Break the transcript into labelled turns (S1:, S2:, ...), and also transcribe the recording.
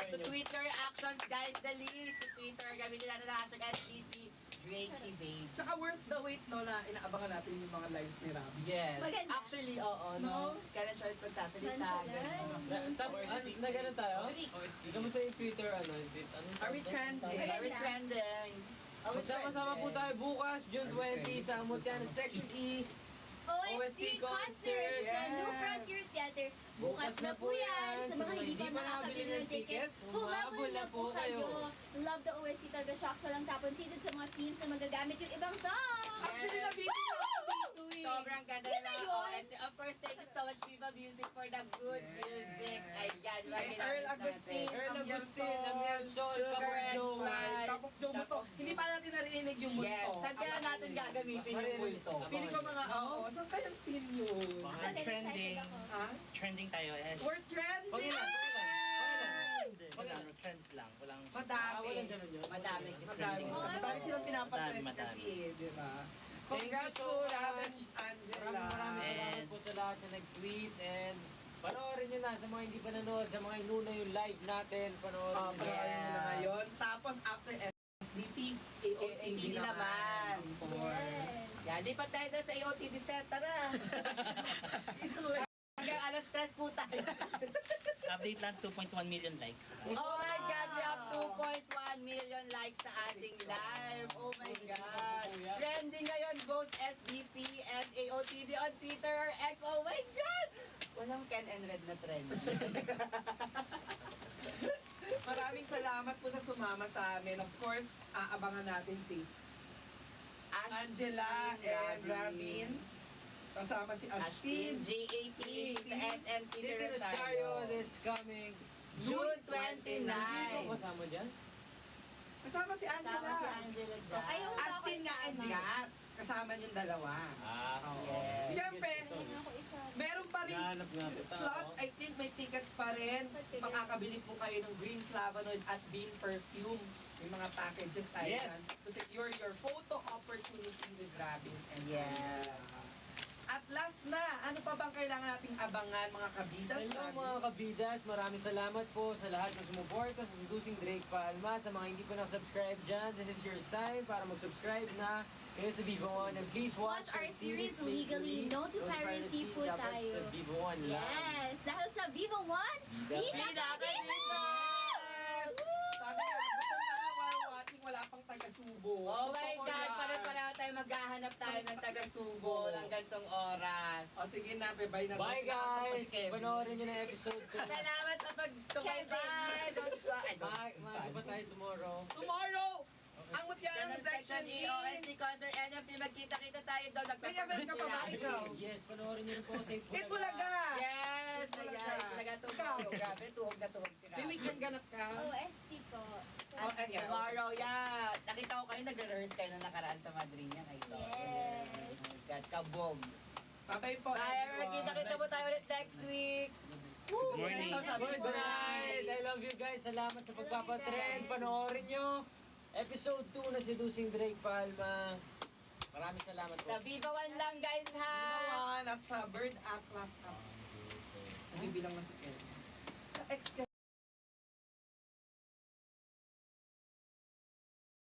S1: To Twitter actions, guys, dali sa Twitter. Gamitin natin ang hashtag SCP Drakey Babe.
S2: Tsaka worth the wait, no, na inaabangan natin yung mga lives ni Robby.
S1: Yes.
S3: Maganda.
S1: Actually, oo, no? Kaya siya pagsasalita.
S3: Nonchalant.
S1: ganun.
S4: Na gano'n tayo? Kamusta yung Twitter, yung tweet?
S2: Are we trending?
S1: Very trending.
S4: Magsama-sama po tayo bukas, June 20, sa Amutiana Section E.
S3: OST concert sa
S2: Yes.
S3: New Frontier Theater. Bukas na po yan. Sa mga hindi pa nakakabili ng tickets, humabol na po kayo. Love the OST talaga, shocks walang tapon. Seated sa mga scenes na magagamit yung ibang songs.
S2: Actually, nabitin ako dito eh.
S1: Sobrang ganda
S3: Yun na
S1: ng
S3: yun.
S1: OST. Of course, thank you so much, Viva Music, for the good music. Ayan,
S2: Kay Earl Agustin,
S4: Earl
S2: Amiel
S4: Agustin, Amiel Sol,
S1: Sugar
S4: Kapag
S1: and
S4: Joe.
S1: Spice.
S2: Tapos Joe mo to. Hindi pa natin narinig yung multo.
S1: Yes, saan kaya natin gagamitin yung multo?
S2: Pili ko mga, oo, saan kayang scene yun?
S3: Ako din,
S5: Trending.
S3: excited ako.
S2: Ha?
S5: Trending tayo eh.
S2: We're trending!
S5: Walang trends lang. Walang...
S2: Madami.
S4: Walang ganun yun.
S1: Madami kasi.
S2: Madami siya.
S3: Oo,
S2: Madami silang pinapatrend
S5: madami.
S2: kasi eh, di ba?
S4: Thank
S2: Congrats
S4: you so
S2: to Rob
S4: much.
S2: and Angela.
S4: Maraming salamat
S5: And-
S4: po sa lahat na nag-tweet and panoorin nyo na sa mga hindi pa nanood, sa mga inuna yung live natin, panoorin nyo na.
S2: Panoorin nyo na ngayon. Tapos after SDP, AOTD
S1: AOTD naman.
S2: Of course.
S3: Yes.
S1: Yan, lipat tayo doon sa AOTD set. Tara! Hanggang alas 3 po tayo.
S5: Update lang 2.1 million likes.
S1: Oh my God, we have 2.1 million likes sa ating live. Oh my God. Trending ngayon, both SDP and AOTD on Twitter or X. Oh my God! Walang Ken and Red na trend.
S2: Maraming salamat po sa sumama sa amin. Of course, aabangan natin si Angela and Rabin. Kasama si
S1: Ashtin,
S2: Ashtin.
S1: JAT sa SM City
S4: City Rosario
S1: Rosario.
S4: this coming
S1: June 29.
S4: Hindi ko kasama dyan.
S2: Kasama si Angela.
S1: Kasama si Angela dyan.
S3: Ayaw mo
S2: Ashtin nga and Gat. Kasama yung dalawa.
S1: Yes.
S2: Siyempre,
S3: Hindi na ako isa.
S2: meron pa rin
S4: Nahanap nga kita.
S2: slots. I think may tickets pa rin.
S3: Tickets.
S2: Makakabili po kayo ng Green Flavonoid at Bean Perfume. May mga packages tayo
S4: Yes.
S2: dyan to secure your photo opportunity with Robin and
S1: Yes.
S2: Angela. At last na, ano pa bang kailangan nating abangan mga kabidas?
S4: Hello
S2: Robin?
S4: mga kabidas, maraming salamat po sa lahat na sumuporta sa Seducing Drake Palma. Sa mga hindi pa nakasubscribe dyan, this is your sign para mag-subscribe na kayo sa Vivo One. And please watch,
S3: Watch our series Legally No to Piracy po
S4: dapat
S3: tayo.
S4: sa Vivo One lang.
S3: Yes! Dahil sa Vivo One,
S4: Bida
S3: Bida
S1: Bida
S3: ka
S1: ka
S3: dito!
S1: dito!
S2: Yes! Sabi nga, gutom na nga while watching, wala pang taga-subo.
S1: Oh my
S2: Gusto ko
S1: God,
S2: yan.
S1: pare-pareho tayo maghahanap tayo ng taga-subo ng gantong oras.
S2: O sige na, bye na.
S4: Bye guys!
S2: Si Kevin.
S4: Panoorin nyo na episode 2.
S1: Salamat sa pagtumaybay! Don't go! Ay, don't
S4: Bye! Maaga pa tayo tomorrow.
S2: Tomorrow, ang Mutiana
S1: Section
S2: Section
S1: E,
S2: E.
S1: OST Concert, NFT, magkita-kita tayo doon.
S2: May event ka pa ba ikaw?
S4: Yes, panoorin nyo rin po sa
S2: Itbulaga!
S1: Yes!
S2: Itbulaga.
S1: Ayan, Itbulaga tomorrow. Grabe, tuhog na tuhog sila.
S2: May weekend ganap ka?
S3: OST po.
S2: Oh, ayan.
S1: Tomorrow, yeah. Nakita ko kayo, nag-rehearse kayo nung nakaraan sa Madrid niya. Kayo.
S3: Yes.
S1: Oh my God, kabog.
S2: Bye-bye po.
S1: Bye, magkita-kita po tayo ulit next week.
S5: Good morning.
S2: Ito, sabi ko
S4: Good night! I love you guys. Salamat sa pagpapatrend. Panoorin nyo. Episode 2 na Seducing Drake Palma. Maraming salamat po.
S1: Sa Viva One lang, guys, ha?
S2: Ginawan at sa Bird App Laptop. Nabibilang na si Ken. Sa ex